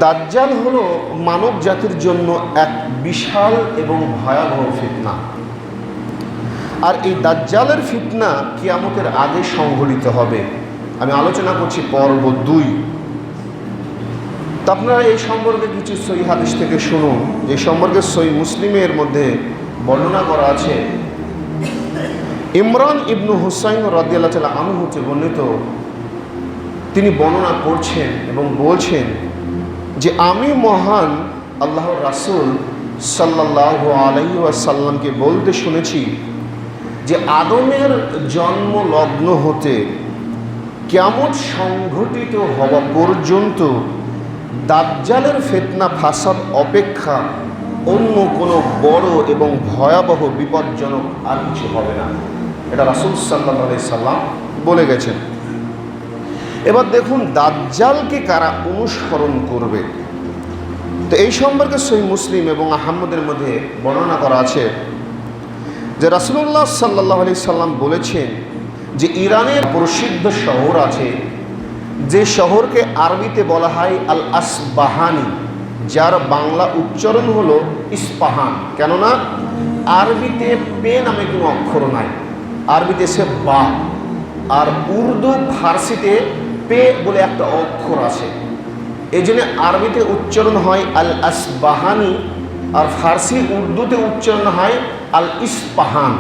দাজ্জাল হলো মানব জাতির জন্য এক বিশাল এবং ভয়াবহ ফিতনা। আর এই দাজ্জালের ফিতনা কিয়ামতের আগে সংঘটিত হবে। আমি আলোচনা করছি পর্ব 2। তো আপনারা এই সম্পর্কে কিছু সহিহ হাদিস থেকে শুনুন। যে সম্পর্কে সহিহ মুসলিমের মধ্যে বর্ণনা করা আছে। ইমরান ইবনু হুসাইন রাদিয়াল্লাহু তাআলা আনহু হতে বর্ণিত, তিনি বর্ণনা করছেন এবং বলছেন যে আমি মহান আল্লাহর রাসূল সাল্লাল্লাহু আলাইহি ওয়াসাল্লামকে বলতে শুনেছি যে আদমের জন্ম লগ্ন হতে কিয়ামত সংঘটিত হওয়া পর্যন্ত দাজ্জালের ফিতনা ফাসাদ অপেক্ষা অন্য কোনো বড় এবং ভয়াবহ বিপজ্জনক আর কিছু হবে না। এটা রাসূল সাল্লাল্লাহু আলাইহি সাল্লাম বলে গেছেন। এবার দেখুন দাজ্জালকে কারা অনুসরণ করবে। তো এই সম্পর্কে সহিহ মুসলিম এবং আহমদের মধ্যে বর্ণনা করা আছে যে রাসূলুল্লাহ সাল্লাল্লাহু আলাইহি সাল্লাম বলেছেন যে ইরানের প্রসিদ্ধ শহর আছে, যে শহরকে আরবিতে বলা হয় আল আসবাহানি, যার বাংলা উচ্চারণ হলো ইস্পাহান। কেননা আরবিতে পে নামে কোনো অক্ষর নাই, আরবিতে সে বা, আর উর্দু ফার্সিতে পে বলে একটা অক্ষর আছে। এই জন্য আরবিতে উচ্চারণ হয় আল আসবাহানি, আর ফার্সি উর্দুতে উচ্চারণ হয় আল ইস্পাহান।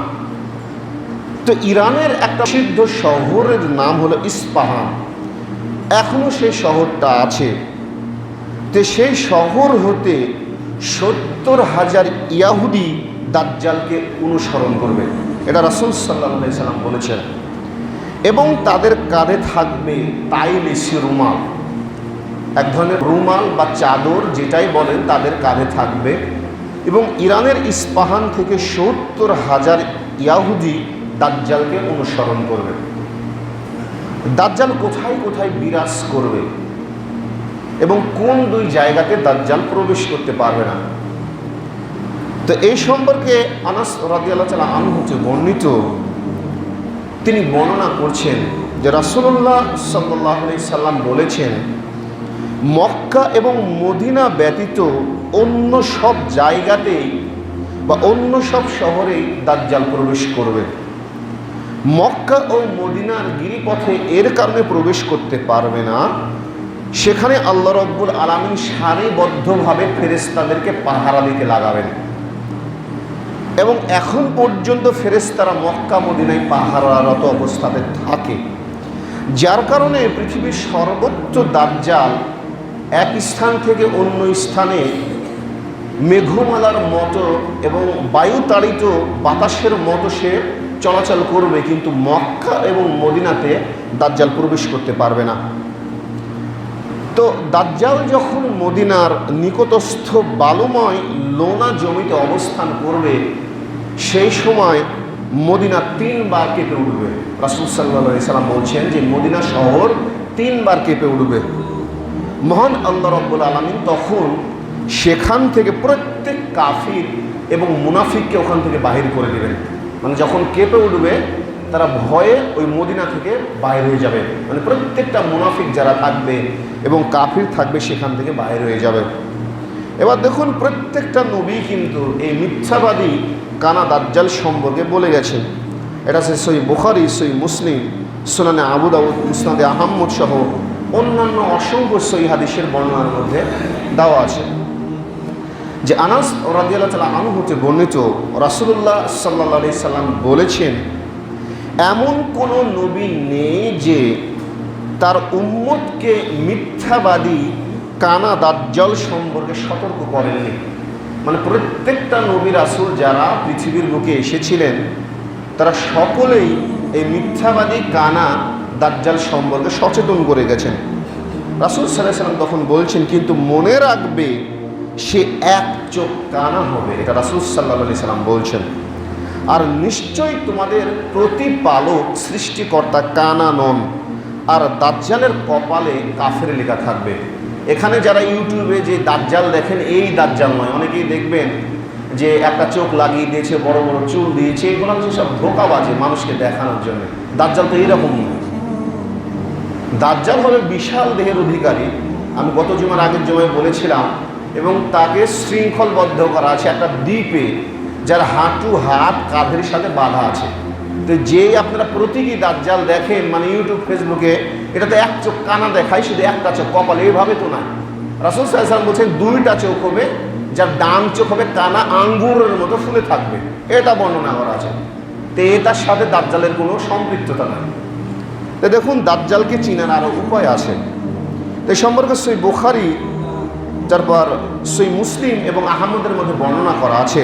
তো ইরানের একটা প্রসিদ্ধ শহরের নাম হলো ইস্পাহান, এখনো সেই শহরটা আছে। তো সেই শহর হতে 70,000 ইয়াহুদি দাজ্জালকে অনুসরণ করবে, এটা রাসূল সাল্লাল্লাহু আলাইহি সাল্লাম বলেছেন। এবং তাদের কাঁধে থাকবে তাইলিসি রুমাল, এক ধরনের রুমাল বা চাদর যেটাই বলেন, তাদের কাঁধে থাকবে। এবং ইরানের ইস্পাহান থেকে 70,000 ইয়াহুদি দাজ্জালকে অনুসরণ করবে। দাজ্জাল কোথায় কোথায় বিরাজ করবে এবং কোন দুই জায়গাতে দাজ্জাল প্রবেশ করতে পারবে না। তো এই সম্পর্কে আনাস রাদিয়াল্লাহু তাআলা আনহু হতে বর্ণিত, তিনি বর্ণনা করছেন যে রাসূলুল্লাহ সাল্লাল্লাহু আলাইহি সাল্লাম বলেছেন মক্কা এবং মদিনা ব্যতীত অন্য সব জায়গাতেই বা অন্য সব শহরেই দাজ্জাল প্রবেশ করবে। মক্কা ও মদিনার গিরিপথে এর কারণে প্রবেশ করতে পারবে না, সেখানে আল্লাহ রাব্বুল আলামিন সারিবদ্ধভাবে ফেরেশতাদেরকে পাহারা দিতে লাগাবেন। এবং এখন পর্যন্ত ফেরেশতারা মক্কা মদিনায় পাহারারত অবস্থাতে থাকে, যার কারণে পৃথিবীর সর্বোচ্চ দাজ্জাল এক স্থান থেকে অন্য স্থানে মেঘমালার মতো এবং বায়ুতাড়িত বাতাসের মতো সে চলাচল করবে, কিন্তু মক্কা এবং মদিনাতে দাজ্জাল প্রবেশ করতে পারবে না। তো দাজ্জাল যখন মদিনার নিকটস্থ বালুময় লোনা জমিতে অবস্থান করবে, সেই সময় মদিনা 3 বার কেঁপে উঠবে। রাসূল সাল্লাল্লাহু আলাইহি সাল্লাম বলছেন যে মদিনা শহর 3 বার কেঁপে উঠবে। মহান আল্লাহ রাব্বুল আলামিন তখন সেখান থেকে প্রত্যেক কাফির এবং মুনাফিককে ওখান থেকে বাহির করে দেবেন। মানে যখন কেঁপে উঠবে তারা ভয়ে ওই মদিনা থেকে বাইরে হয়ে যাবে, মানে প্রত্যেকটা মুনাফিক যারা থাকবে এবং কাফির থাকবে সেখান থেকে বাইরে হয়ে যাবে। এবার দেখুন প্রত্যেকটা নবী কিন্তু এই মিথ্যাবাদী কানা দাজ্জাল সম্পর্কে বলে গেছেন। এটা সে সহিহ বুখারী, সহিহ মুসলিম, সুনানে আবু দাউদ, মুসনাদে আহমদ সহ অন্যান্য অসংখ্য সহিহ হাদিসের বর্ণনার মধ্যে দেওয়া আছে যে আনাস রাদিয়াল্লাহু তাআলা আনহু হতে বর্ণিত রাসূলুল্লাহ সাল্লাল্লাহু আলাইহি সাল্লাম বলেছেন এমন কোনো নবী নেই যে তার উম্মতকে মিথ্যাবাদী কানা দাজ্জাল সম্পর্কে সতর্ক করেননি। মানে প্রত্যেকটা নবী রাসূল যারা পৃথিবীর বুকে এসেছিলেন তারা সকলেই এই মিথ্যাবাদী কানা দাজ্জাল সম্পর্কে সচেতন করে গেছেন। রাসূল সাল্লাল্লাহু আলাইহি সাল্লাম তখন বলছেন কিন্তু মনে রাখবে সে এক চোখ কানা হবে, এটা রাসূল সাল্লাল্লাহু আলাইহি সাল্লাম বলছেন। আর নিশ্চয়ই তোমাদের প্রতিপালক সৃষ্টিকর্তা কানা নন, আর দাজ্জালের কপালে কাফের লেখা থাকবে। এখানে যারা ইউটিউবে যে দাজ্জাল দেখেন এই দাজ্জাল নয়, অনেকেই দেখবেন যে একটা চোখ লাগিয়ে দিয়েছে, বড় বড় চুল দিয়েছে, এগুলো হচ্ছে সব ধোঁকাবাজি মানুষকে দেখানোর জন্য। দাজ্জাল তো এইরকম নয়। দাজ্জাল হবে বিশাল দেহের অধিকারী আমি গত জুমার আগের জুমায় বলেছিলাম, এবং তাকে শৃঙ্খলবদ্ধ করা আছে একটা দ্বীপে, যার হাঁটু হাত কাঁধের সাথে বাঁধা আছে। তো যেই আপনারা প্রতীকী দাজ্জাল দেখেন, মানে ইউটিউব ফেসবুকে, এটা তো এক চোখ কানা দেখায়, শুধু একটা চোখ কপাল, এইভাবে তো নাই। রাসূল সাল্লাল্লাহু আলাইহি ওয়াসাল্লাম বলছেন দুইটা চোখ হবে, যার ডান চোখ হবে কানা, আঙ্গুরের মতো ফুলে থাকবে, এটা বর্ণনা করা আছে। তো এটার সাথে দাজ্জালের কোনো সম্পৃক্ততা নাই। তো দেখুন, দাজ্জালকে চিনার আরও উপায় আছে। তো সম্পর্কে সই বুখারী, তারপর সই মুসলিম এবং আহমদের মধ্যে বর্ণনা করা আছে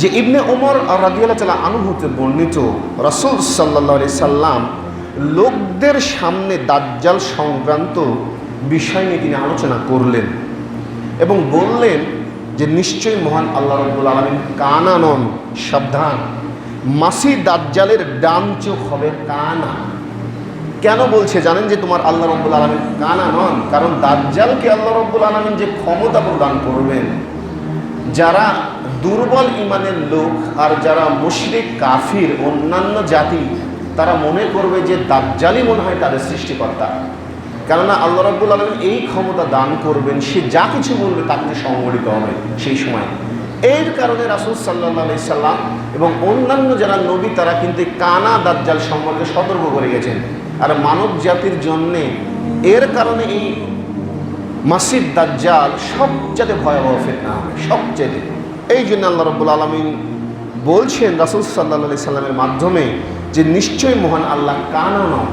যে ইবনে ওমর রাদিয়াল্লাহু তাআলা আনহু হতে বর্ণিত, রাসূল সাল্লাল্লাহু আলাইহি সাল্লাম লোকদের সামনে দাজ্জাল সংক্রান্ত বিষয় নিয়ে তিনি আলোচনা করলেন এবং বললেন যে নিশ্চয়ই মহান আল্লাহ রাব্বুল আলামিন কানা নন, সাবধান, মাসিহ দাজ্জালের ডান চোখ হবে কানা। কেন বলছে জানেন যে তোমার আল্লাহ রাব্বুল আলামিন কানা নন? কারণ দাজ্জালকে আল্লাহ রাব্বুল আলামিন যে ক্ষমতা প্রদান করবেন, যারা দুর্বল ইমানের লোক আর যারা মুশরিক কাফির অন্যান্য জাতি, তারা মনে করবে যে দাজ্জালই মনে হয় তাদের সৃষ্টিকর্তা। কেননা আল্লাহ রাব্বুল আলামিন এই ক্ষমতা দান করবেন, সে যা কিছু বলবে তাকে সংগঠিত হবে সেই সময়। এর কারণে রাসূল সাল্লাল্লাহু আলাইহি সাল্লাম এবং অন্যান্য যারা নবী, তারা কিন্তু কানা দাজ্জাল সম্পর্কে সতর্ক করে গেছেন। আর মানব জাতির জন্যে এর কারণে এই মাসিহ দাজ্জাল সবচেয়ে ভয়াবহ ফিতনা হবে, সবচেয়ে। এই জন্য আল্লাহ রাব্বুল আলামিন বলছেন রাসূল সাল্লাল্লাহু আলাইহি সাল্লামের মাধ্যমে যে নিশ্চয়ই মহান আল্লাহ কানা নন,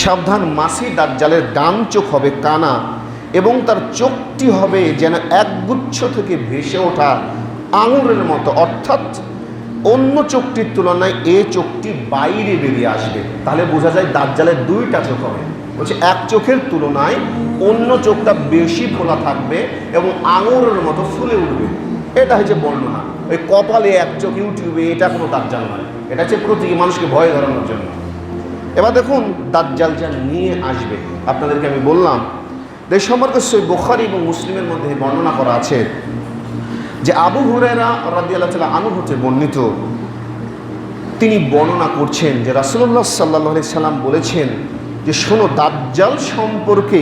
সাবধান, মাসিহ দাজ্জালের ডান চোখ হবে কানা এবং তার চোখটি হবে যেন একগুচ্ছ থেকে ভেসে ওঠা আঙুরের মতো, অর্থাৎ অন্য চোখটির তুলনায় এ চোখটি বাইরে বেরিয়ে আসবে। তাহলে বোঝা যায় দাজ্জালের দুইটা চোখ হবে। বলছে এক চোখের তুলনায় অন্য চোখটা বেশি ফোলা থাকবে এবং আঙুরের মতো ফুলে উঠবে। এটা হচ্ছে বর্ণনা। ওই কপালে এক চোখ ইউটিউবে, এটা কোনো দাজ্জাল নয়, এটা হচ্ছে প্রতীকী, মানুষকে ভয় ধরানোর জন্য। এবার দেখুন দাজ্জাল যা নিয়ে আসবে, আপনাদেরকে আমি বললাম এই সম্পর্কে সই বুখারী এবং মুসলিমের মধ্যে বর্ণনা করা আছে যে আবু হুরায়রা রাদিয়াল্লাহু তাআলা আনহু হতে বর্ণিত, তিনি বর্ণনা করছেন যে রাসূলুল্লাহ সাল্লাল্লাহু আলাইহি সাল্লাম বলেছেন যে শোনো, দাজ্জাল সম্পর্কে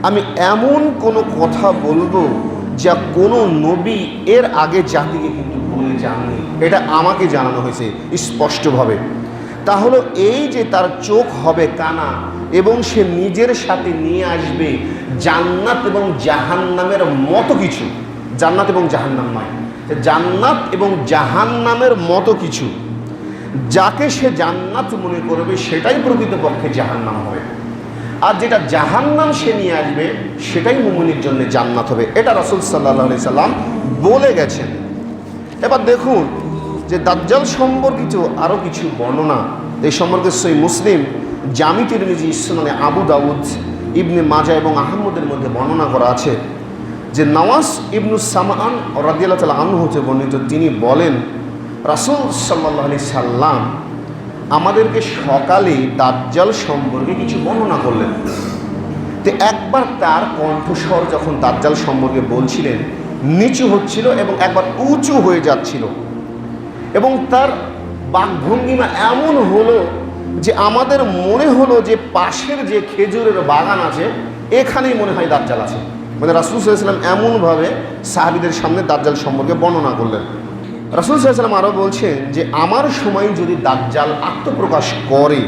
আমি এমন কোনো কথা বলবো যা কোনো নবী এর আগে জাতিকে কিন্তু বলে যাননি। এটা আমাকে জানানো হয়েছে স্পষ্টভাবে। তা হলো এই যে তার চোখ হবে কানা এবং সে নিজের সাথে নিয়ে আসবে জান্নাত এবং জাহান্নামের মতো কিছু। জান্নাত এবং জাহান্নাম নয়, জান্নাত এবং জাহান্নামের মতো কিছু। যাকে সে জান্নাত মনে করবে সেটাই প্রকৃতপক্ষে জাহান্নাম হবে, আর যেটা জাহান্নাম সে নিয়ে আসবে সেটাই মুমিনের জন্য জান্নাত হবে। এটা রাসূল সাল্লাল্লাহু আলাইহি সাল্লাম বলে গেছেন। এবার দেখুন যে দাজ্জাল সম্পর্কিত আরও কিছু বর্ণনা এই সম্পর্কে সহিহ মুসলিম, জামি তিরমিজি, সুনানে আবু দাউদ, ইবনে মাজাহ এবং আহমদের মধ্যে বর্ণনা করা আছে যে নওয়াস ইবনু সামআন রাদিয়াল্লাহু তাআলা আনহু হতে বর্ণিত, তিনি বলেন রাসূল সাল্লাল্লাহু আলাইহি সাল্লাম আমাদেরকে সকালে দাজ্জাল সম্পর্কে কিছু বর্ণনা করলেন। তো একবার তার কণ্ঠস্বর যখন দাজ্জাল সম্পর্কে বলছিলেন নিচু হচ্ছিল এবং একবার উঁচু হয়ে যাচ্ছিল, এবং তার বাকভঙ্গিমা এমন হলো যে আমাদের মনে হলো যে পাশের যে খেজুরের বাগান আছে এখানেই মনে হয় দাজ্জাল আছে। মানে রাসূল সাল্লাল্লাহু আলাইহি ওয়াসাল্লাম এমনভাবে সাহাবীদের সামনে দাজ্জাল সম্পর্কে বর্ণনা করলেন। রাসূল সাল্লাল্লাহু আলাইহি ওয়াসাল্লাম আরও বলছেন যে আমার সময় যদি দাজ্জাল আত্মপ্রকাশ করে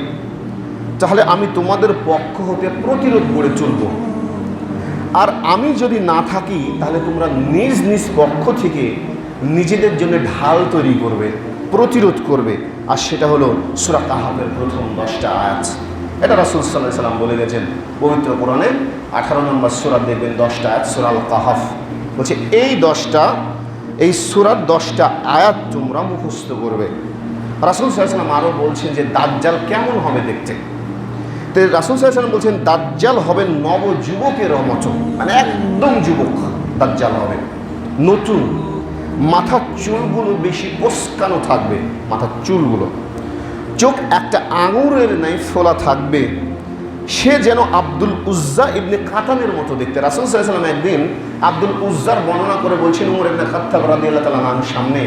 তাহলে আমি তোমাদের পক্ষ হতে প্রতিরোধ গড়ে চলব, আর আমি যদি না থাকি তাহলে তোমরা নিজ নিজ পক্ষ থেকে নিজেদের জন্য ঢাল তৈরি করবে, প্রতিরোধ করবে। আর সেটা হলো সূরা কাহাফের প্রথম 10টা আয়াত। এটা রাসূল সাল্লাল্লাহু আলাইহি ওয়াসাল্লাম বলে গেছেন। পবিত্র কোরআনে 18 নম্বর সূরা দেখবেন 10টা আয়াত, সূরা আল কাহাফ। বলছে এই সূরার 10টা আয়াত তোমরা মুখস্থ করবে। রাসূল সাল্লাল্লাহু আলাইহি ওয়াসাল্লাম আরও বলছেন যে দাজ্জাল কেমন হবে দেখতে। তো রাসূল সাল্লাল্লাহু আলাইহি ওয়াসাল্লাম বলছেন দাজ্জাল হবে নবযুবকের মতো, মানে একদম যুবক দাজ্জাল হবে, নতুন, মাথার চুলগুলো বেশি কোঁচকানো থাকবে, মাথার চুলগুলো, চোখ একটা আঙুরের ন্যায় ফোলা থাকবে, সে যেন আব্দুল উজ্জা ইবনে খাতামের মতো দেখতে। রাসূল সাল্লাল্লাহু আলাইহি ওয়াসাল্লাম একদিন আব্দুল উজ্জার বর্ণনা করে বলছেন উমর ইবনে খাত্তাব রাদিয়াল্লাহু তাআলা আনহুর সামনে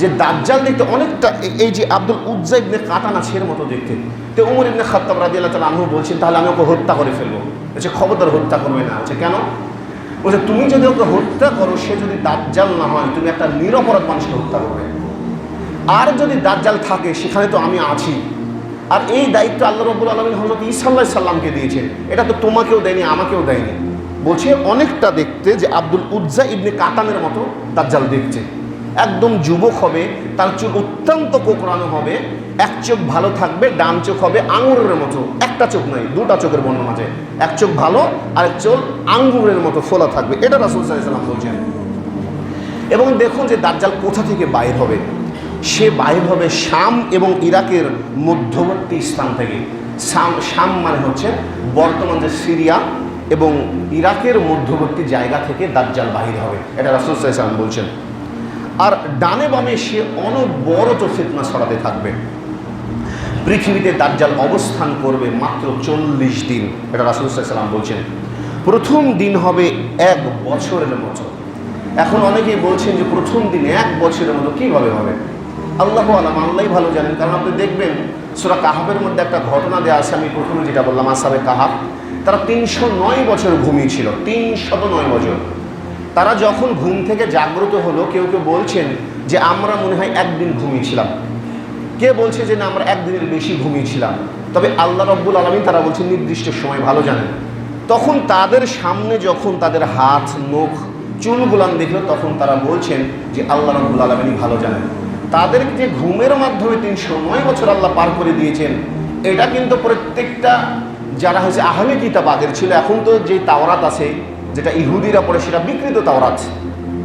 যে দাজ্জাল দেখতে অনেকটা এই যে আব্দুল উজ্জা ইবনে কাতানাছের মতো দেখতে। তো ওমর ইবনে খাত্তাব রাদিয়াল্লাহু তাআলা আনহু বলছেন, তাহলে আমি ওকে হত্যা করে ফেলবো। বলছে খবরদার হত্যা করবে না। বলছে কেন? বলছে তুমি যদি ওকে হত্যা করো, সে যদি দাজ্জাল না হয়, তুমি একটা নিরপরাধ মানুষকে হত্যা করবে। আর যদি দাজ্জাল থাকে, সেখানে তো আমি আছি। আর এই দায়িত্ব আল্লাহ রাব্বুল আলামিন হযরত ঈসা আলাইহিস সালামকে দিয়েছেন, এটা তো তোমাকেও দেয়নি, আমাকেও দেয়নি। বলছে অনেকটা দেখতে যে আব্দুল উজ্জা ইবনে কাতানের মতো দাজ্জাল দেখছে। একদম যুবক হবে, তার চোখ অত্যন্ত কোকড়ানো হবে, এক চোখ ভালো থাকবে, ডান চোখ হবে আঙুরের মতো, একটা চোখ নয়, দুটা চোখের বর্ণনা আছে, এক চোখ ভালো আর এক চোখ আঙ্গুরের মতো ফোলা থাকবে, এটা রাসূল সাল্লাল্লাহু আলাইহি ওয়াসাল্লাম বলছেন। এবং দেখুন যে দাজ্জাল কোথা থেকে বাইর হবে। সে বাইর হবে শাম এবং ইরাকের মধ্যবর্তী স্থান থেকে। শাম মানে হচ্ছে বর্তমান যে সিরিয়া এবং ইরাকের মধ্যবর্তী জায়গা থেকে দাজ্জাল বাহির হবে, এটা রাসূল সাল্লাল্লাহু আলাইহি ওয়াসাল্লাম বলছেন। আর ডানে বামে সে অনবরত ফিতনা ছড়াতে থাকবে। পৃথিবীতে দাজ্জাল অবস্থান করবে মাত্র 40 দিন, এটা রাসূল সাল্লাল্লাহু আলাইহি ওয়াসাল্লাম বলছেন। প্রথম দিন হবে 1 বছরের মতো। এখন অনেকেই বলছেন যে প্রথম দিন 1 বছরের মতো কীভাবে হবে? আল্লাহু আলাম, আল্লাহই ভালো জানেন। কারণ আপনি দেখবেন সূরা কাহাফের মধ্যে একটা ঘটনা দেওয়া আছে, আমি প্রথমে যেটা বললাম আসহাবে কাহাফ, তারা 309 বছর ঘুমিয়েছিল, 309 বছর। তারা যখন ঘুম থেকে জাগ্রত হলো, কেউ কেউ বলছেন যে আমরা মনে হয় একদিন ঘুমিয়েছিলাম, কে বলছে যে না আমরা একদিনের বেশি ঘুমিয়েছিলাম। তবে আল্লাহ রাব্বুল আলামিন তারা বলছেন নির্দিষ্ট সময় ভালো জানেন। তখন তাদের সামনে যখন তাদের হাত, নখ, চুলগুলান দেখলো, তখন তারা বলছেন যে আল্লাহ রাব্বুল আলামিনই ভালো জানেন। তাদেরকে যে ঘুমের মাধ্যমে 309 বছর আল্লাহ পার করে দিয়েছেন, এটা কিন্তু প্রত্যেকটা যারা হচ্ছে আহলে কিতাব আগের ছিল, এখন তো যে তাওরাত আছে যেটা ইহুদিরা পড়ে সেটা বিকৃত তাওরাত,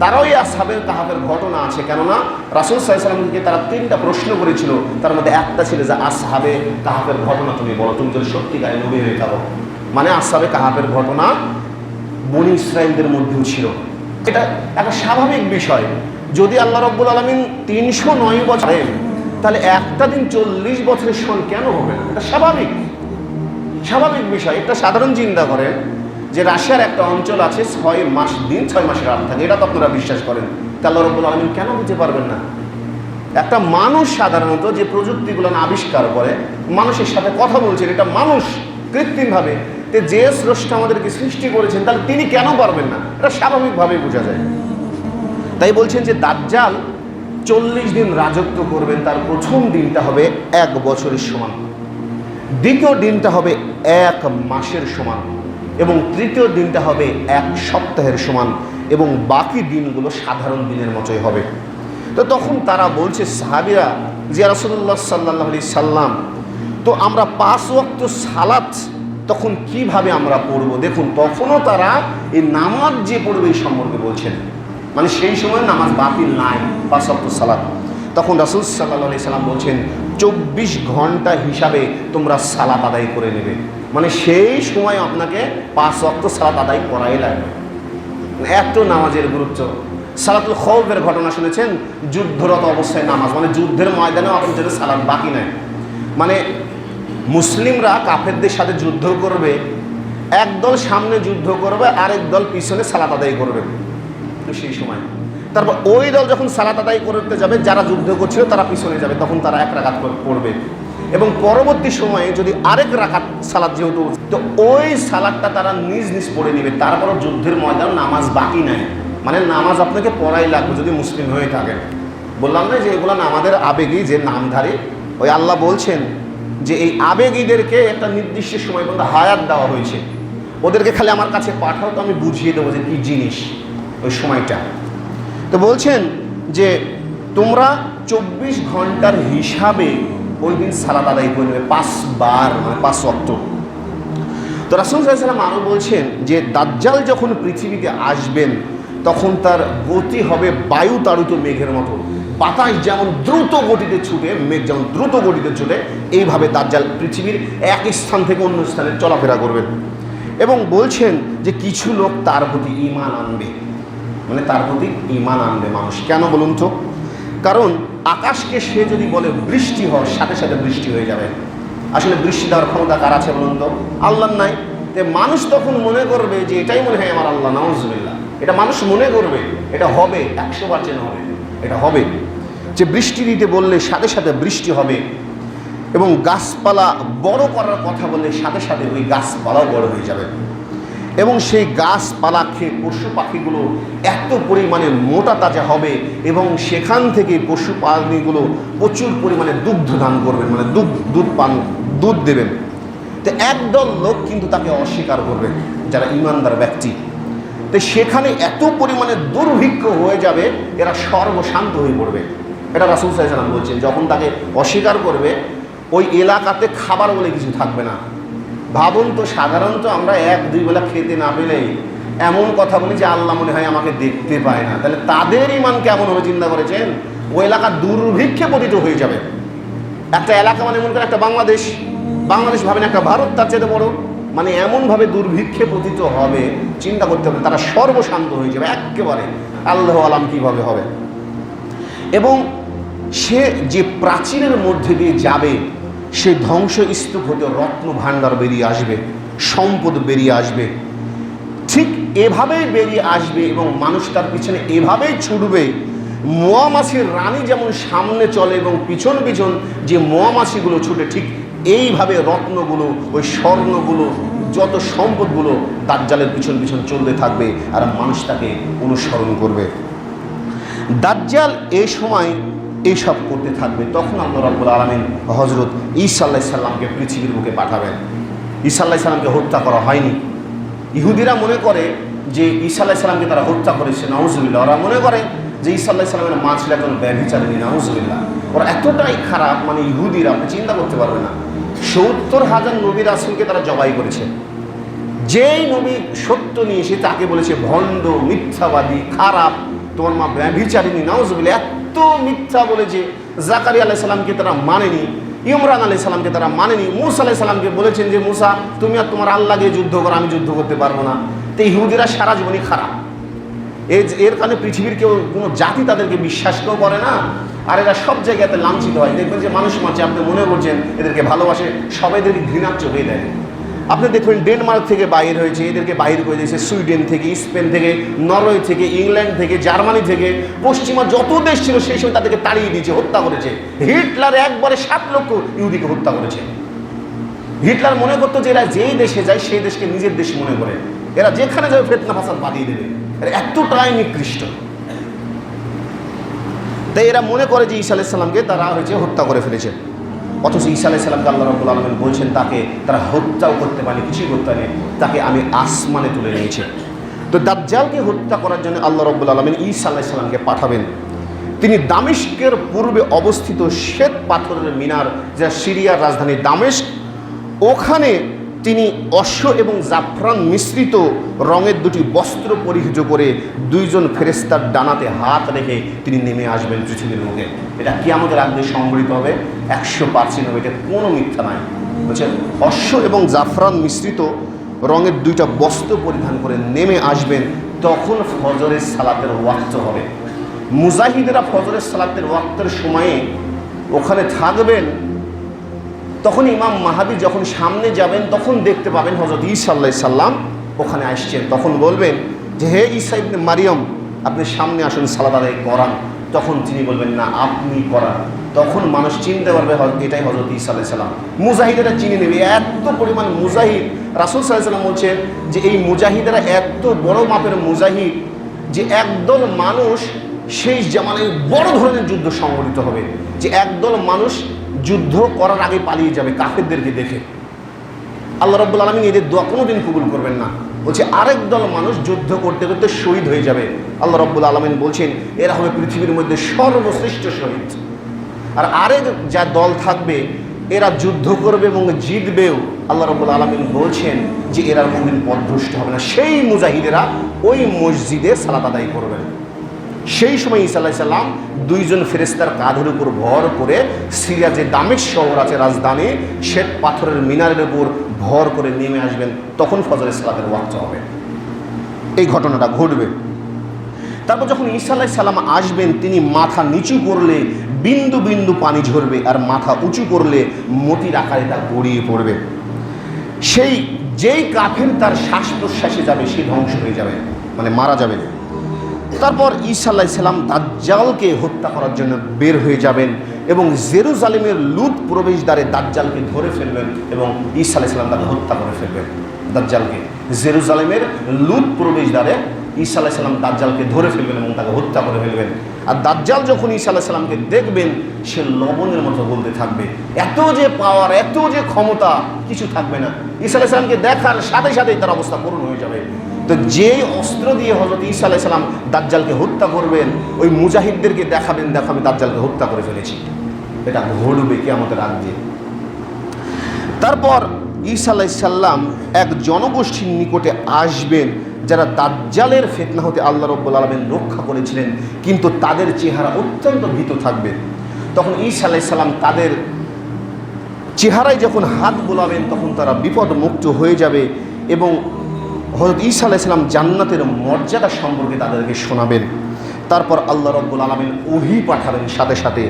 তারাও এই আসহাবে কাহাফের ঘটনা আছে। কেননা রাসূল সাল্লাল্লাহু আলাইহি ওয়াসাল্লামকে তারা 3টা প্রশ্ন করেছিল, তার মধ্যে একটা ছিল যে আসহাবে কাহাফের ঘটনা তুমি বলো, তুমি যদি সত্যিকারে নবী হয়ে থাকো। মানে আসহাবে কাহাফের ঘটনা বনী ইসরাঈলদের মধ্যেও ছিল। এটা একটা স্বাভাবিক বিষয়। যদি আল্লাহ রাব্বুল আলামিন 309 বছর, তাহলে একটা দিন 40 বছরের সমান কেন হবে না? এটা স্বাভাবিক বিষয়। এটা সাধারণ চিন্তা করেন যে রাশিয়ার একটা অঞ্চল আছে 6 মাস দিন 6 মাসের রাত থাকে, এটা তো আপনারা বিশ্বাস করেন। তা আল্লাহ রাব্বুল আলামিন কেন বুঝতে পারবেন না? একটা মানুষ সাধারণত যে প্রযুক্তিগুলো আবিষ্কার করে, মানুষের সাথে কথা বলছেন, এটা মানুষ কৃত্রিমভাবে, যে স্রষ্টা আমাদেরকে সৃষ্টি করেছেন, তাহলে তিনি কেন পারবেন না? এটা স্বাভাবিকভাবেই বোঝা যায়। তাই বলছেন যে দাজ্জাল 40 দিন রাজত্ব করবেন। তার প্রথম দিনটা হবে 1 বছরের সমান, দ্বিতীয় দিনটা হবে 1 মাসের সমান, এবং তৃতীয় দিনটা হবে 1 সপ্তাহের সমান, এবং বাকি দিনগুলো সাধারণ দিনের মতোই হবে। তো তখন তারা বলছে সাহাবীরা যে রাসূলুল্লাহ সাল্লাল্লাহু আলাইহি সাল্লাম, তো আমরা 5 ওয়াক্ত সালাত তখন কিভাবে আমরা পড়ব? দেখুন তখনও তারা এই নামাজ যে পড়বে এই সম্পর্কে বলছেন, মানে সেই সময় নামাজ বাতিল নাই, 5 ওয়াক্ত সালাত। তখন রাসূল সাল্লাল্লাহু আলাইহি সাল্লাম বলছেন 24 ঘন্টা হিসাবে তোমরা সালাত আদায় করে নেবে। মানে সেই সময় আপনাকে 5 ওয়াক্ত সালাত আদায় করাই লাগবে। এত নামাজের গুরুত্ব। সালাতুল খৌফের ঘটনা শুনেছেন? যুদ্ধরত অবস্থায় নামাজ, মানে যুদ্ধের ময়দানেও আপনার জন্য সালাত বাকি নাই। মানে মুসলিমরা কাফেরদের সাথে যুদ্ধ করবে, একদল সামনে যুদ্ধ করবে, আরেক দল পিছনে সালাত আদায় করবে সেই সময়। তারপর ওই দল যখন সালাত আদায় করতে যাবে, যারা যুদ্ধ করছিল তারা পিছনে যাবে, তখন তারা 1 রাকাত পড়বে, এবং পরবর্তী সময়ে যদি আরেক রাকাত সালাত যেহেতু, তো ওই সালাতটা তারা নিজ নিজ পড়ে নেবে। তারপরও যুদ্ধের ময়দান নামাজ বাকি নাই, মানে নামাজ আপনাকে পড়াই লাগবে যদি মুসলিম হয়ে থাকেন। বললাম না যে এগুলো আমাদের আবেগী যে নামধারী, ওই আল্লাহ বলছেন যে এই আবেগীদেরকে একটা নির্দিষ্ট সময় পর্যন্ত হায়াত দেওয়া হয়েছে, ওদেরকে খালি আমার কাছে পাঠাও, তো আমি বুঝিয়ে দেবো যে কী জিনিস ওই সময়টা। তো বলছেন যে তোমরা 24 ঘন্টার হিসাবে ওই দিন সালাত আদায় করে নেবে 5 বার, মানে 5 ওয়াক্ত। তো রাসূল সাল্লাল্লাহু আলাইহি ওয়াসাল্লাম আরও বলছেন যে দাজ্জাল যখন পৃথিবীতে আসবেন, তখন তার গতি হবে বায়ু তাড়িত মেঘের মতো। বাতাস যেমন দ্রুত গতিতে ছুটে, মেঘ যেমন দ্রুত গতিতে ছুটে, এইভাবে দাজ্জাল পৃথিবীর এক স্থান থেকে অন্য স্থানে চলাফেরা করবেন। এবং বলছেন যে কিছু লোক তার প্রতি ঈমান আনবে, মানে তার প্রতি ঈমান আনবে মানুষ। কেন বলুন তো? কারণ আকাশকে সে যদি বলে বৃষ্টি হওয়ার সাথে সাথে বৃষ্টি হয়ে যাবে। আসলে বৃষ্টি দেওয়ার ক্ষমতা কার আছে বলুন তো? আল্লাহর নাই। তে মানুষ তখন মনে করবে যে এটাই মনে হয় আমার আল্লাহ, নাউজুবিল্লাহ। এটা মানুষ মনে করবে, এটা হবে, 100% হবে, এটা হবে। যে বৃষ্টি দিতে বললে সাথে সাথে বৃষ্টি হবে, এবং গাছপালা বড় করার কথা বললে সাথে সাথে ওই গাছপালাও বড় হয়ে যাবে, এবং সেই গাছপালা খেয়ে পশু পাখিগুলো এত পরিমাণে মোটা তাজা হবে, এবং সেখান থেকে পশু প্রাণীগুলো প্রচুর পরিমাণে দুগ্ধ দান করবেন, মানে দুধ দেবেন। তো একদল লোক কিন্তু তাকে অস্বীকার করবে, যারা ঈমানদার ব্যক্তি। তো সেখানে এত পরিমাণে দুর্ভিক্ষ হয়ে যাবে, এরা সর্বশান্ত হয়ে পড়বে। এটা রাসূল সাল্লাল্লাহু আলাইহি ওয়াসাল্লাম বলছেন, যখন তাকে অস্বীকার করবে ওই এলাকাতে খাবার বলে কিছু থাকবে না। ভাবুন তো, সাধারণত আমরা 1-2 বেলা খেতে না পেলেই এমন কথা বলি যে আল্লাহ মনে হয় আমাকে দেখতে পায় না। তাহলে তাদের ঈমান কেমন হবে চিন্তা করেছেন? ওই এলাকা দুর্ভিক্ষে পতিত হয়ে যাবে। একটা এলাকা মানে মনে করেন একটা বাংলাদেশ ভাবেন, একটা ভারত তার চেয়ে বড়, মানে এমনভাবে দুর্ভিক্ষে পতিত হবে, চিন্তা করতে হবে। তারা সর্বশান্ত হয়ে যাবে একেবারে, আল্লাহ আলাম কীভাবে হবে। এবং সে যে প্রাচীরের মধ্যে দিয়ে যাবে, সে ধ্বংসস্তূপ হতে রত্ন ভাণ্ডার বেরিয়ে আসবে, সম্পদ বেরিয়ে আসবে। ঠিক এভাবেই বেরিয়ে আসবে এবং মানুষ তার পিছনে এভাবেই ছুটবে। মৌমাছির রানী যেমন সামনে চলে এবং পিছন পিছন যে মৌমাছিগুলো ছুটে, ঠিক এইভাবে রত্নগুলো, ওই স্বর্ণগুলো, যত সম্পদগুলো দাজ্জালের পিছন পিছন চলতে থাকবে আর মানুষ তাকে অনুসরণ করবে। দাজ্জাল এই সময় এইসব করতে থাকবে। তখন আল্লাহ রাব্বুল আলামিন হযরত ঈসা আলাইহিস সালামকে পৃথিবীর বুকে পাঠাবেন। ঈসা আলাইহিস সালামকে হত্যা করা হয়নি। ইহুদিরা মনে করে যে ঈসা আলাইহিস সালামকে তারা হত্যা করেছে, নাউজুবিল্লাহ। ওরা মনে করে যে ঈসা আলাইহিস সালামের মা ছিল একজন ব্যভিচারিণী, নাউজুবিল্লাহ। ওরা এতটাই খারাপ, মানে ইহুদিরা, আপনি চিন্তা করতে পারবেন না। ৭০,০০০ নবী রাসূলকে তারা জবাই করেছে। যেই নবী সত্য নিয়ে এসে তাকে বলেছে ভণ্ড, মিথ্যাবাদী, খারাপ, তোমার মা ব্যভিচারিণী, নাউজুবিল্লাহ। এত মিথ্যা বলেছে। জাকারিয়া আলাইহিস সালামকে তারা মানেনি, ইমরান আলাইহিস সালামকে তারা মানেনি। মূসা আলাইহিস সালামকে বলেছেন যে মূসা, তুমি আর তোমার আল্লাহ গিয়ে যুদ্ধ করো, আমি যুদ্ধ করতে পারবো না। তো ইহুদিরা সারা জীবনই খারাপ। এর কারণে পৃথিবীর কেউ কোনো জাতি তাদেরকে বিশ্বাস কেউ করে না। আর এরা সব জায়গাতে লাঞ্ছিত হয়। দেখবেন যে মানুষ মাঝে আপনি মনে করছেন এদেরকে ভালোবাসে, সবাই এদেরকে ঘৃণার চোখে দেয়। আপনি দেখবেন ডেনমার্ক থেকে বাইর হয়েছে, এদেরকে বাইর করে দিয়েছে সুইডেন থেকে, স্পেন থেকে, নরওয়ে থেকে, ইংল্যান্ড থেকে, জার্মানি থেকে, পশ্চিমা যত দেশ ছিল সেই সময় তাদেরকে তাড়িয়ে দিয়েছে, হত্যা করেছে। হিটলার একবারে 7 লক্ষ ইহুদিকে হত্যা করেছে। হিটলার মনে করতো যে এরা যেই দেশে যায় সেই দেশকে নিজের দেশ মনে করে, এরা যেখানে যাবে ফিতনা ফাসাদ বাঁধিয়ে দেবে। এরা এতটাই নিকৃষ্ট। তাই এরা মনে করে যে ঈসা আলাইহিস সালামকে তারা হত্যা করে ফেলেছে। অথচ ঈসা আলাইহিস সালামকে আল্লাহ রাব্বুল আলামিন বলছেন তাকে তারা হত্যাও করতে পারে, কিছুই করতে পারে, তাকে আমি আসমানে তুলে নিয়েছি। তো দাজ্জালকে হত্যা করার জন্য আল্লাহ রাব্বুল আলামিন ঈসা আলাইহিস সালামকে পাঠাবেন। তিনি দামেস্কের পূর্বে অবস্থিত শ্বেত পাথরের মিনার, যা সিরিয়ার রাজধানী দামেস্ক, ওখানে তিনি অশ্ব এবং জাফরান মিশ্রিত রঙের 2টি বস্ত্র পরিহিত করে 2 জন ফেরেশতার ডানাতে হাত রেখে তিনি নেমে আসবেন পৃথিবীর মুখে। এটা কিয়ামতের আগে সংঘটিত হবে, 100% হবে, এটা কোনো মিথ্যা নাই। বলছেন অশ্ব এবং জাফরান মিশ্রিত রঙের 2টা বস্ত্র পরিধান করে নেমে আসবেন। তখন ফজরের সালাতের ওয়াক্ত হবে। মুজাহিদেরা ফজরের সালাতের ওয়াক্তের সময়ে ওখানে থাকবেন। তখন ইমাম মাহাদি যখন সামনে যাবেন তখন দেখতে পাবেন হযরত ঈসা আলাইহিস সালাম ওখানে আসছেন। তখন বলবেন যে হে ঈসা ইবনে মারিয়াম, আপনি সামনে আসুন, সালাত আদায় করান। তখন তিনি বলবেন না, আপনি করান। তখন মানুষ চিনতে পারবে এটাই হযরত ঈসা আলাইহিস সালাম। মুজাহিদেরা চিনে নেবে, এত পরিমাণ মুজাহিদ। রাসূল সাল্লাল্লাহু আলাইহি ওয়াসাল্লাম বলছেন যে এই মুজাহিদেরা এত বড় মাপের মুজাহিদ যে একদল মানুষ সেই জামানায় বড় ধরনের যুদ্ধ সংঘটিত হবে, যে একদল মানুষ যুদ্ধ করার আগে পালিয়ে যাবে কাফেরদেরকে দেখে। আল্লাহ রাব্বুল আলামিন এদের দোয়া কোনোদিন কবুল করবেন না। বলছে আরেক দল মানুষ যুদ্ধ করতে করতে শহীদ হয়ে যাবে। আল্লাহ রাব্বুল আলামিন বলছেন এরা হবে পৃথিবীর মধ্যে সর্বশ্রেষ্ঠ শহীদ। আর আরেক যা দল থাকবে এরা যুদ্ধ করবে এবং জিতবেও। আল্লাহ রাব্বুল আলামিন বলছেন যে এরা কোনোদিন পথভ্রষ্ট হবে না। সেই মুজাহিদেরা ওই মসজিদে সালাত আদায় করবেন। সেই সময় ঈসা আলাইহিস সালাম 2 জন ফেরেশতার কাঁধের উপর ভর করে সিরিয়া যে দামেস্ক শহর আছে রাজধানী, শ্বেত পাথরের মিনারের উপর ভর করে নেমে আসবেন। তখন ফজরের সালাতের ওয়াক্ত হবে। এই ঘটনাটা ঘটবে। তারপর যখন ঈসা আলাইহিস সালাম আসবেন, তিনি মাথা নিচু করলে বিন্দু বিন্দু পানি ঝরবে, আর মাথা উঁচু করলে মতির আকারে তা গড়িয়ে পড়বে। যেই কাফের তার শ্বাস প্রশ্বাসে যাবে সে ধ্বংস হয়ে যাবে, মানে মারা যাবে। তারপর ঈসা আলাইহিস সালাম দাজ্জালকে হত্যা করার জন্য বের হয়ে যাবেন এবং জেরুজালেমের লুত প্রবেশদ্বারে দাজ্জালকে ধরে ফেলবেন এবং ঈসা আলাইহিস সালাম তাকে হত্যা করে ফেলবেন। দাজ্জালকে জেরুজালেমের লুত প্রবেশদ্বারে ঈসা আলাইহিস সালাম দাজ্জালকে ধরে ফেলবেন এবং তাকে হত্যা করে ফেলবেন। আর দাজ্জাল যখন ঈসা আলাইহিস সালামকে দেখবেন, সে লবণের মতো বলতে থাকবে, এত যে পাওয়ার, এত যে ক্ষমতা, কিছু থাকবে না। ঈসা আলাইহিস সালামকে দেখার সাথে সাথেই তার অবস্থা করুণ হয়ে যাবে। তো যেই অস্ত্র দিয়ে হযরত ঈসা আলাইহিস সালাম দাজ্জালকে হত্যা করবেন, ওই মুজাহিদদেরকে দেখাবেন, দেখো আমি দাজ্জালকে হত্যা করে ফেলেছি। এটা ঘটবে কিয়ামতের আগে। তারপর ঈসা আলাইহিস সালাম এক জনগোষ্ঠীর নিকটে আসবেন যারা দাজ্জালের ফিতনা হতে আল্লাহ রাব্বুল আলামিন রক্ষা করেছিলেন, কিন্তু তাদের চেহারা অত্যন্ত ভীত থাকবে। তখন ঈসা আলাইহিস সালাম তাদের চেহারায় যখন হাত বোলাবেন, তখন তারা বিপদমুক্ত হয়ে যাবে এবং হযরত ঈসা আলাইহিস সালাম জান্নাতের মর্যাদা সম্পর্কে তাদেরকে শোনাবেন। তারপর আল্লাহ রাব্বুল আলামিন ওহী পাঠাবেন সাথে সাথে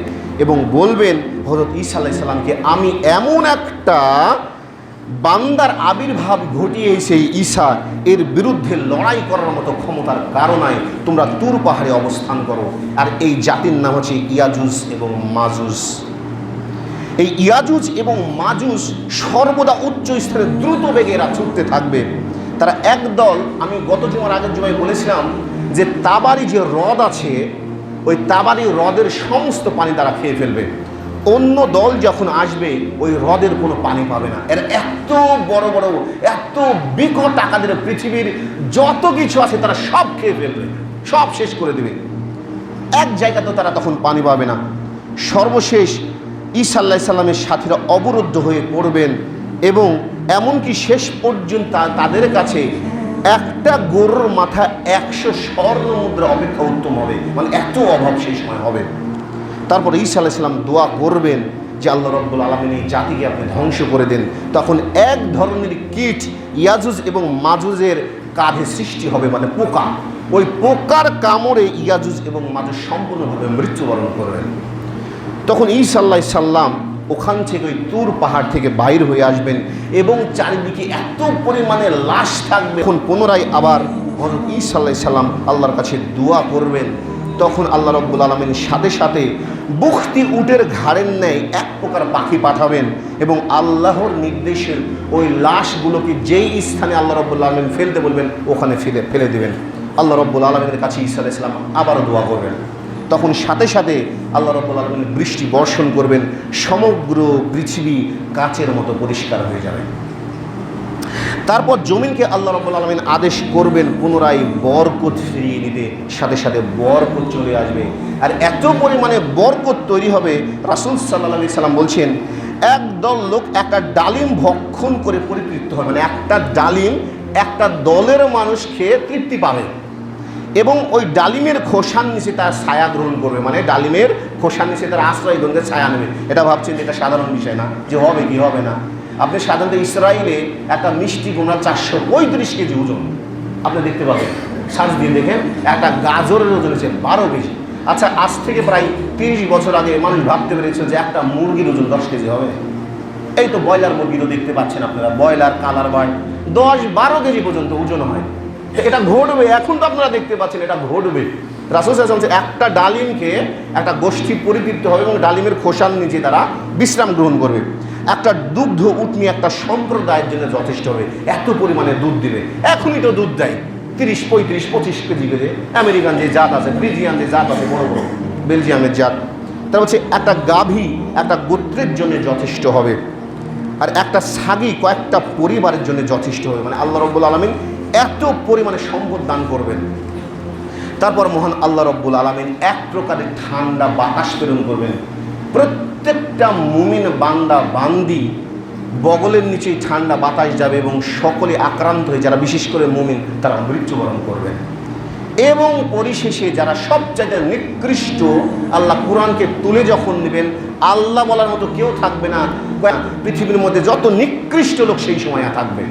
এবং বলবেন হযরত ঈসা আলাইহিস সালামকে, আমি এমন একটা বান্দার আবির্ভাব ঘটিয়েছে ঈসা, এর বিরুদ্ধে লড়াই করার মতো ক্ষমতার কারণে তোমরা তুর পাহাড়ে অবস্থান করো। আর এই জাতির নাম হচ্ছে ইয়াজুজ এবং মাজুজ। এই ইয়াজুজ এবং মাজুজ সর্বদা উচ্চ স্তরে দ্রুত বেগে এরা ছুটতে থাকবে। তারা একদল, আমি গত জুমার আগের জুমায় বলেছিলাম যে তাবারি যে হ্রদ আছে, ওই তাবারি হ্রদের সমস্ত পানি তারা খেয়ে ফেলবে। অন্য দল যখন আসবে, ওই হ্রদের কোনো পানি পাবে না। এর এত বড় বড়, এত বিকট টাকাদের পৃথিবীর যত কিছু আছে তারা সব খেয়ে ফেলবে, সব শেষ করে দেবে। এক জায়গাতে তারা তখন পানি পাবে না। সর্বশেষ ঈসা আলাইহিস সালামের সাথীরা অবরুদ্ধ হয়ে পড়বেন এবং এমনকি শেষ পর্যন্ত তাদের কাছে একটা গরুর মাথা 100 স্বর্ণ মুদ্রা অপেক্ষা উত্তম হবে, মানে এত অভাব সেই সময় হবে। তারপর ঈসা আলাইহিস সালাম দোয়া করবেন যে আল্লাহ রাব্বুল আলামিন এই জাতিকে আপনি ধ্বংস করে দেন। তখন এক ধরনের কীট ইয়াজুজ এবং মাজুজের কাঁধে সৃষ্টি হবে, মানে পোকা। ওই পোকার কামড়ে ইয়াজুজ এবং মাজুজ সম্পূর্ণভাবে মৃত্যুবরণ করবেন। তখন ঈসা আলাইহিস সালাম ওখান থেকে ওই তুর পাহাড় থেকে বাইর হয়ে আসবেন এবং চারিদিকে এত পরিমাণে লাশ থাকবে। তখন পুনরায় আবার হযরত ঈসা আলাইহিস সালাম আল্লাহর কাছে দোয়া করবেন। তখন আল্লাহ রাব্বুল আলামিন সাথে সাথে বুখতি উটের ঘাড়ের ন্যায় এক প্রকার পাখি পাঠাবেন এবং আল্লাহর নির্দেশে ওই লাশগুলোকে যেই স্থানে আল্লাহ রাব্বুল আলামিন ফেলতে বলবেন ওখানে ফেলে দেবেন। আল্লাহ রাব্বুল আলামিনের কাছে ঈসা আলাইহিস সালাম আবারও দোয়া করবেন। তখন সাথে সাথে আল্লাহ রাব্বুল আলামিন বৃষ্টি বর্ষণ করবেন, সমগ্র পৃথিবী কাচের মতো পরিষ্কার হয়ে যাবে। তারপর জমিনকে আল্লাহ রাব্বুল আলামিন আদেশ করবেন পুনরায় বরকত ফিরিয়ে দিতে, সাথে সাথে বরকত চলে আসবে। আর এত পরিমাণে বরকত তৈরি হবে, রাসূল সাল্লাল্লাহু আলাইহি সাল্লাম বলছেন একদল লোক একটা ডালিম ভক্ষণ করে পরিতৃপ্ত হবে, মানে একটা ডালিম একটা দলের মানুষ খেয়ে তৃপ্তি পাবে এবং ওই ডালিমের খোসার নিচে তার ছায়া গ্রহণ করবে, মানে ডালিমের খোসার নিচে তার আশ্রয় গ্রহণ করে ছায়া নেবে। এটা ভাবছেন এটা সাধারণ বিষয় না যে হবে কি হবে না। আপনি সাধারণত ইসরায়েলে একটা মিষ্টি কুমড়া 435 কেজি ওজন আপনি দেখতে পাবেন, সার্চ দিয়ে দেখেন। একটা গাজরের ওজন হচ্ছে 12 কেজি। আচ্ছা, আজ থেকে প্রায় 30 বছর আগে মানুষ ভাবতে পেরেছিল যে একটা মুরগির ওজন 10 কেজি হবে। এই তো ব্রয়লার মুরগিরও দেখতে পাচ্ছেন আপনারা, ব্রয়লার কালার বার্ড 10-12 কেজি পর্যন্ত ওজন হয়। এটা ঘটবে, এখন তো আপনারা দেখতে পাচ্ছেন এটা ঘটবে। রাসূল সাল্লাল্লাহু আলাইহি ওয়াসাল্লাম একটা ডালিমকে একটা গোষ্ঠী পরিতৃপ্ত হবে এবং ডালিমের খোসার নিচে তারা বিশ্রাম গ্রহণ করবে। একটা দুগ্ধ উটনি একটা সম্প্রদায়ের জন্য যথেষ্ট হবে, এত পরিমাণে দুধ দিবে। এখনই তো দুধ দেয় 30, 35, 25 কেজি করে। আমেরিকান যে জাত আছে, ফ্রিজিয়ান যে জাত আছে, বড় বড় বেলজিয়ামের জাত, তার হচ্ছে একটা গাভী একটা গোত্রের জন্য যথেষ্ট হবে, আর একটা ছাগি কয়েকটা পরিবারের জন্য যথেষ্ট হবে। মানে আল্লাহ রাব্বুল আলামিন এত পরিমাণে সম্পদ দান করবেন। তারপর মহান আল্লাহ রাব্বুল আলামিন এক প্রকারের ঠান্ডা বাতাস প্রেরণ করবেন। প্রত্যেকটা মুমিন বান্দা বান্দি বগলের নিচেই ঠান্ডা বাতাস যাবে এবং সকলে আক্রান্ত হয়ে, যারা বিশেষ করে মুমিন তারা মৃত্যুবরণ করবেন। এবং পরিশেষে যারা সবচাইতে নিকৃষ্ট, আল্লাহ কোরআনকে তুলে যখন নেবেন, আল্লাহ বলার মতো কেউ থাকবে না। পৃথিবীর মধ্যে যত নিকৃষ্ট লোক সেই সময় থাকবে,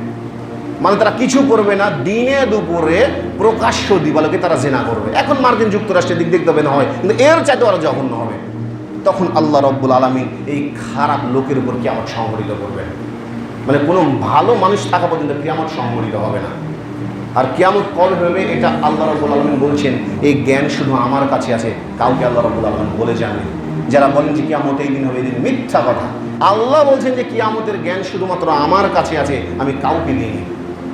মানে তারা কিছু করবে না, দিনে দুপুরে প্রকাশ্য দিবালোকে তারা জেনা করবে। এখন মার্কিন যুক্তরাষ্ট্রের দিক দেখতে হবে না হয়, কিন্তু এর চাইতে ওরা জঘন্য হবে। তখন আল্লাহ রাব্বুল আলামিন এই খারাপ লোকের উপর কিয়ামত সংঘটিত করবেন। মানে কোনো ভালো মানুষ থাকা পর্যন্ত কিয়ামত সংঘটিত হবে না। আর কিয়ামত কবে হবে এটা আল্লাহ রাব্বুল আলামিন বলছেন, এই জ্ঞান শুধু আমার কাছে আছে, কাউকে আল্লাহ রাব্বুল আলামিন বলে যাননি। যারা বলেন যে কিয়ামত এই দিন হবে, এই দিন মিথ্যা কথা। আল্লাহ বলছেন যে কিয়ামতের জ্ঞান শুধুমাত্র আমার কাছে আছে, আমি কাউকে দিইনি।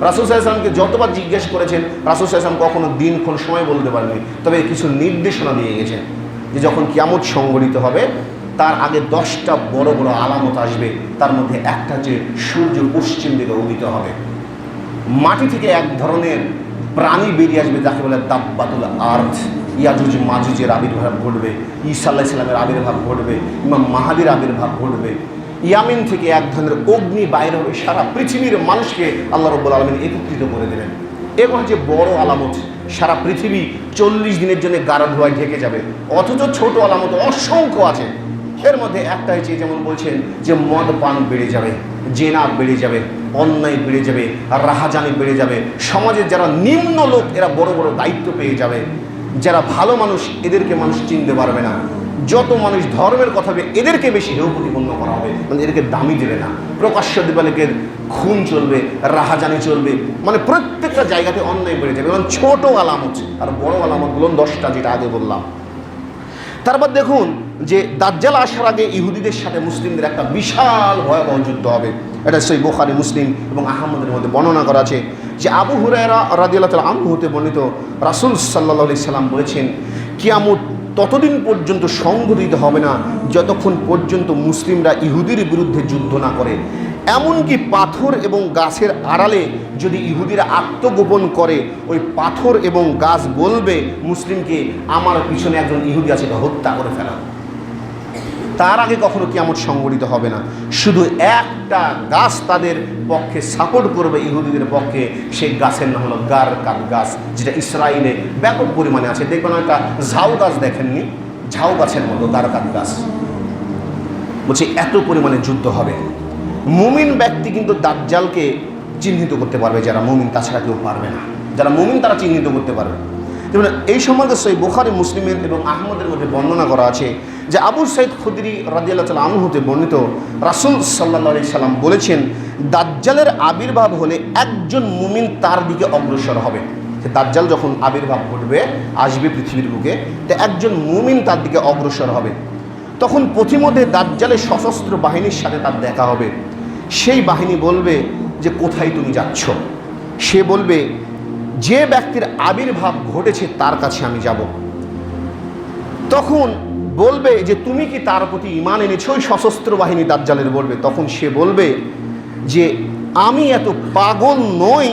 রাসূল সাল্লাল্লাহু আলাইহি ওয়াসাল্লামকে যতবার জিজ্ঞেস করেছেন, রাসূল সাল্লাল্লাহু আলাইহি ওয়াসাল্লাম কখনো দিন কোন সময় বলতে পারেননি, তবে কিছু নির্দেশনা দিয়ে গেছেন যে যখন কিয়ামত সংঘটিত হবে তার আগে 10টা বড় বড় আলামত আসবে। তার মধ্যে একটা হচ্ছে সূর্য পশ্চিম দিকে উদিত হবে, মাটি থেকে এক ধরনের প্রাণী বেরিয়ে আসবে যাকে বলে দাব্বাতুল আরদ। ইয়াজুজ মাজুজের আবির্ভাব ঘটবে, ঈসা আলাইহিস সালামের আবির্ভাব ঘটবে, ইমাম মাহাদির আবির্ভাব ঘটবে। ইয়ামিন থেকে এক ধরনের অগ্নি বাইরে হবে, সারা পৃথিবীর মানুষকে আল্লাহ রাব্বুল আলামিন একত্রিত করে দেবেন। এগুলো হচ্ছে বড় আলামত। সারা পৃথিবী 40 দিনের জন্য গাঢ় ধোঁয়ায় ঢেকে যাবে। অথচ ছোট আলামত অসংখ্য আছে। এর মধ্যে একটা হচ্ছে যেমন বলছেন যে মদ পান বেড়ে যাবে, জেনা বেড়ে যাবে, অন্যায় বেড়ে যাবে, আর রাহাজানি বেড়ে যাবে। সমাজের যারা নিম্ন লোক এরা বড় বড় দায়িত্ব পেয়ে যাবে, যারা ভালো মানুষ এদেরকে মানুষ চিনতে পারবে না। যত মানুষ ধর্মের কথা হবে এদেরকে বেশি হেয় প্রতিপন্ন করা হবে, মানে এদেরকে দামি দেবে না। প্রকাশ্য দিবালোকের খুন চলবে, রাহাজানি চলবে, মানে প্রত্যেকটা জায়গাতে অন্যায় বেড়ে যাবে। মানে ছোট আলামত আর বড় আলামতগুলো 10টা, যেটা আগে বললাম। তারপর দেখুন যে দাজ্জাল আসার আগে ইহুদিদের সাথে মুসলিমদের একটা বিশাল ভয়াবহ যুদ্ধ হবে। এটা সহিহ বুখারী, মুসলিম এবং আহমদের মধ্যে বর্ণনা করা আছে যে আবু হুরায়রা রাদিয়াল্লাহু তাআলা আনহু হতে বর্ণিত, রাসূল সাল্লাল্লাহু আলাইহি সাল্লাম বলেছেন, কিয়ামত ততদিন পর্যন্ত সংঘটিত হবে না যতক্ষণ পর্যন্ত মুসলিমরা ইহুদির বিরুদ্ধে যুদ্ধ না করে। এমনকি পাথর এবং গাছের আড়ালে যদি ইহুদিরা আত্মগোপন করে, ওই পাথর এবং গাছ বলবে মুসলিমকে, আমার পিছনে একজন ইহুদি আছে, হত্যা করে ফেলা। তার আগে কখনো কিয়ামত সংঘটিত হবে না। শুধু একটা গাছ তাদের পক্ষে সাপোর্ট করবে ইহুদিদের পক্ষে, সেই গাছের নাম হলো গারকাত গাছ, যেটা ইসরায়েলে ব্যাপক পরিমাণে আছে। দেখবেন একটা ঝাউ গাছ দেখেননি, ঝাউ গাছের মতো গারকাত গাছ। বলছি এত পরিমাণে যুদ্ধ হবে। মুমিন ব্যক্তি কিন্তু দাজ্জালকে চিহ্নিত করতে পারবে, যারা মুমিন, তাছাড়া কেউ পারবে না। যারা মুমিন তারা চিহ্নিত করতে পারবে। যেমন এই সম্বন্ধে সহিহ বুখারী, মুসলিমের এবং আহমদের মধ্যে বর্ণনা করা আছে যে আবু সাঈদ খুদরি রাদিয়াল্লাহু তাআলা আনহু হতে বর্ণিত, রাসূল সাল্লাল্লাহু আলাইহি সাল্লাম বলেছেন, দাজ্জালের আবির্ভাব হলে একজন মুমিন তার দিকে অগ্রসর হবে। যে দাজ্জাল যখন আবির্ভাব ঘটবে, আসবে পৃথিবীর বুকে, তো একজন মুমিন তার দিকে অগ্রসর হবে। তখন পথিমধ্যে দাজ্জালের সশস্ত্র বাহিনীর সাথে তার দেখা হবে। সেই বাহিনী বলবে যে কোথায় তুমি যাচ্ছ? সে বলবে যে ব্যক্তির আবির্ভাব ঘটেছে তার কাছে আমি যাব। তখন বলবে যে তুমি কি তার প্রতি ঈমান এনেছো? ওই সশস্ত্র বাহিনী দাজ্জালের বলবে। তখন সে বলবে যে আমি এত পাগল নই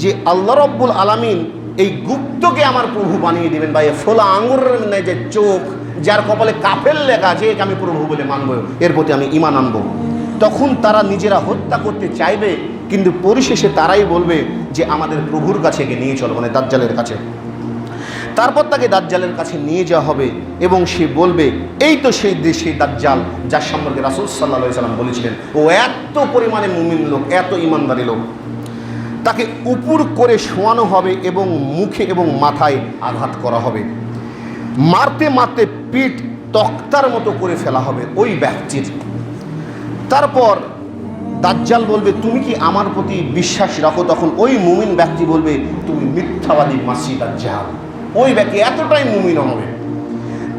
যে আল্লাহ রাব্বুল আলামিন এই গুপ্তকে আমার প্রভু বানিয়ে দেবেন, বা এই ফোলা আঙুরের যে চোখ, যার কপালে কাফের লেখা আছে, একে আমি প্রভু বলে মানব, এর প্রতি আমি ঈমান আনবো। তখন তারা নিজেরা হত্যা করতে চাইবে, কিন্তু পরিশেষে তারাই বলবে যে আমাদের প্রভুর কাছে একে নিয়ে চলো, মানে দাজ্জালের কাছে। তারপর তাকে দাজ্জালের কাছে নিয়ে যাওয়া হবে এবং সে বলবে এই তো সেই দাজ্জাল যার সম্পর্কে রাসূল সাল্লাল্লাহু আলাইহি সাল্লাম বলেছিলেন, ও এত পরিমাণে মুমিন লোক, এত ঈমানদারি লোক। তাকে উপর করে শোয়ানো হবে এবং মুখে এবং মাথায় আঘাত করা হবে। মারতে মারতে পিঠ তক্তার মতো করে ফেলা হবে ওই ব্যক্তির। তারপর দাজ্জাল বলবে তুমি কি আমার প্রতি বিশ্বাস রাখো? তখন ওই মুমিন ব্যক্তি বলবে তুমি মিথ্যাবাদী মাসিহ দাজ্জাল। ওই ব্যক্তি এতটাই মুমিন হবে।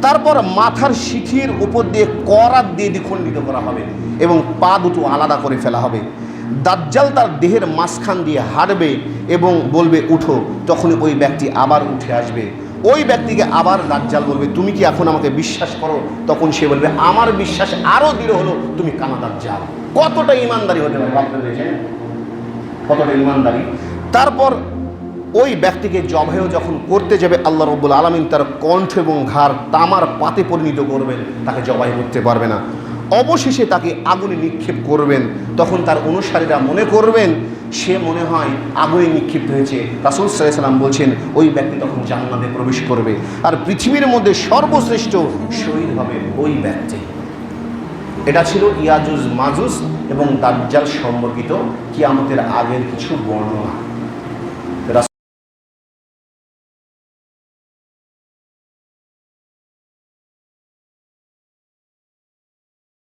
তারপর মাথার শিখির উপর দিয়ে করাত দিয়ে দ্বিখণ্ডিত করা হবে এবং পা দুটো আলাদা করে ফেলা হবে। দাজ্জাল তার দেহের মাঝখান দিয়ে হাঁটবে এবং বলবে উঠো। তখনই ওই ব্যক্তি আবার উঠে আসবে। ওই ব্যক্তিকে আবার দাজ্জাল বলবে তুমি কি এখন আমাকে বিশ্বাস করো? তখন সে বলবে আমার বিশ্বাস আরও দৃঢ় হলো, তুমি কানা দাজ্জাল। কতটা ইমানদারি হতে পারে ভাবতে পেরেছেন? কতটা ইমানদারি। তারপর ওই ব্যক্তিকে জবাইও যখন করতে যাবে, আল্লাহ রাব্বুল আলামিন তার কণ্ঠ এবং ঘাড় তামার পাতে পরিণত করবেন, তাকে জবাই করতে পারবে না। অবশেষে তাকে আগুনে নিক্ষেপ করবেন। তখন তার অনুসারীরা মনে করবেন সে মনে হয় আগুনে নিক্ষিপ্ত হয়েছে। রাসূল সাল্লাল্লাহু আলাইহি ওয়াসাল্লাম বলছেন ওই ব্যক্তি তখন জান্নাতে প্রবেশ করবে, আর পৃথিবীর মধ্যে সর্বশ্রেষ্ঠ শহীদ হবে ওই ব্যক্তি। এটা ছিল ইয়াজুজ মাজুজ এবং দাজ্জাল সম্পর্কিত কিয়ামতের আগের কিছু বর্ণনা।